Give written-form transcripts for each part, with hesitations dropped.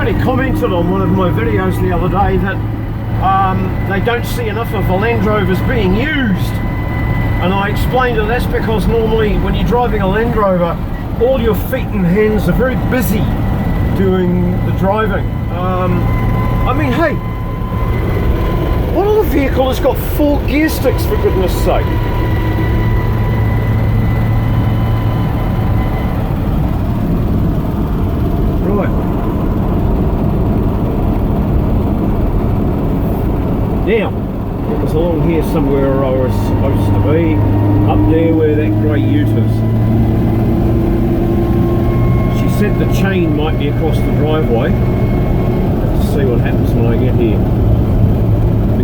Somebody commented on one of my videos the other day that they don't see enough of the Land Rovers being used, and I explained that that's because normally when you're driving a Land Rover, all your feet and hands are very busy doing the driving. I mean, hey, what other vehicle has got 4 gear sticks, for goodness sake? Right. Now, it was along here somewhere I was supposed to be, up there where that grey ute is. She said the chain might be across the driveway. Let's see what happens when I get here.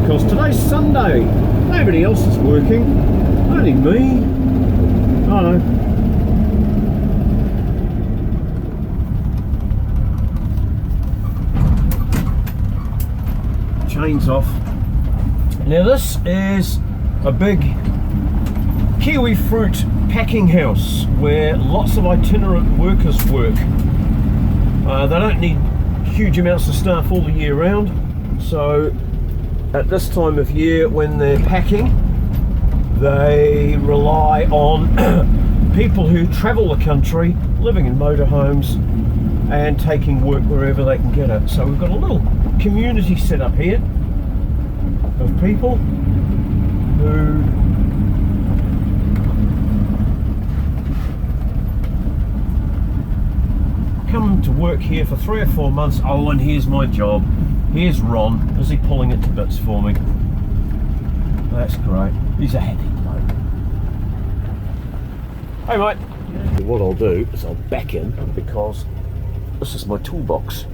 Because today's Sunday, nobody else is working, only me. Oh no. Chains off. Now this is a big kiwi fruit packing house where lots of itinerant workers work. They don't need huge amounts of staff all the year round, so at this time of year when they're packing, they rely on people who travel the country, living in motorhomes and taking work wherever they can get it. So we've got a little community set up here of people who come to work here for 3 or 4 months. Oh, and here's my job. Here's Ron, busy pulling it to bits for me. That's great. He's a happy bloke. Hey mate. What I'll do is I'll back in because this is my toolbox.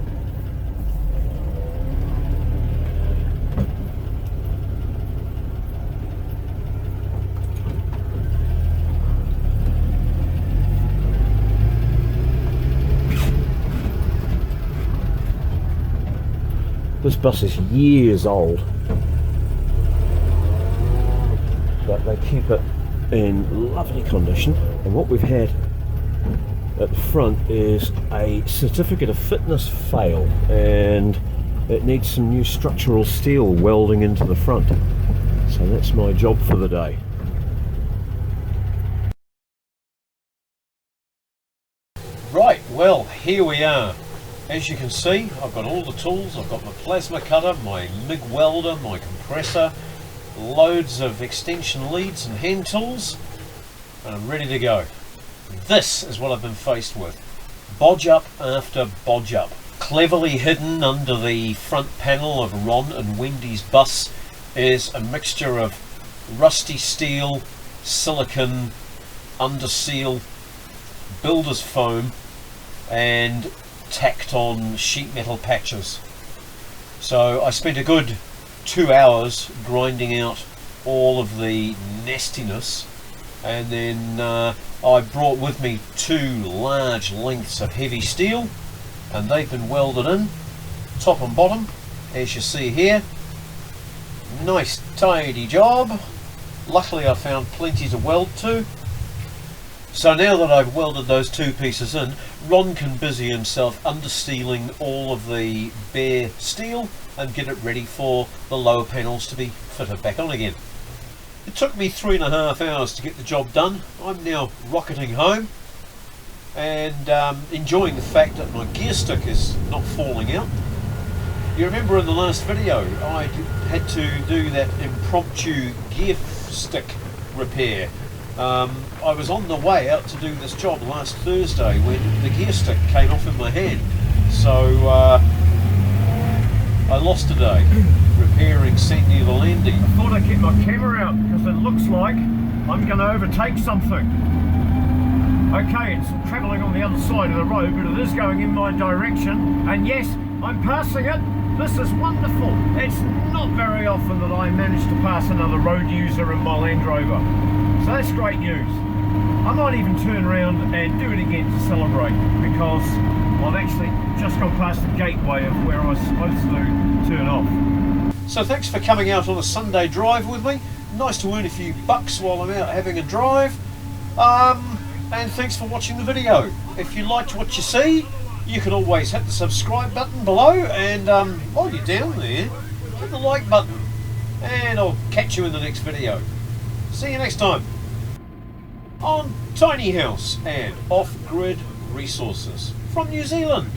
This bus is years old, but they keep it in lovely condition. And what we've had at the front is a certificate of fitness fail, and it needs some new structural steel welding into the front. So that's my job for the day. Right, well, here we are. As you can see, I've got all the tools. I've got my plasma cutter, my MIG welder, my compressor, loads of extension leads and hand tools, and I'm ready to go. This is what I've been faced with. Bodge up after bodge up. Cleverly hidden under the front panel of Ron and Wendy's bus is a mixture of rusty steel, silicon, underseal, builder's foam, and tacked on sheet metal patches. So I spent a good 2 hours grinding out all of the nastiness, and then I brought with me 2 large lengths of heavy steel, and they've been welded in top and bottom as you see here. Nice tidy job. Luckily I found plenty to weld to. So now that I've welded those 2 pieces in, Ron can busy himself undersealing all of the bare steel and get it ready for the lower panels to be fitted back on again. It took me 3.5 hours to get the job done. I'm now rocketing home and enjoying the fact that my gear stick is not falling out. You remember in the last video I had to do that impromptu gear stick repair. I was on the way out to do this job last Thursday when the gear stick came off in my hand, so I lost a day repairing Sandy the Landy. I thought I'd get my camera out because it looks like I'm going to overtake something. Okay, it's travelling on the other side of the road, but it is going in my direction, and yes, I'm passing it. This is wonderful. It's not very often that I manage to pass another road user in my Land Rover. So that's great news. I might even turn around and do it again to celebrate, because I've actually just gone past the gateway of where I was supposed to turn off. So thanks for coming out on a Sunday drive with me. Nice to earn a few bucks while I'm out having a drive. And thanks for watching the video. If you liked what you see, You can always hit the subscribe button below, and while you're down there, hit the like button, and I'll catch you in the next video. See you next time on Tiny House and Off-Grid Resources from New Zealand.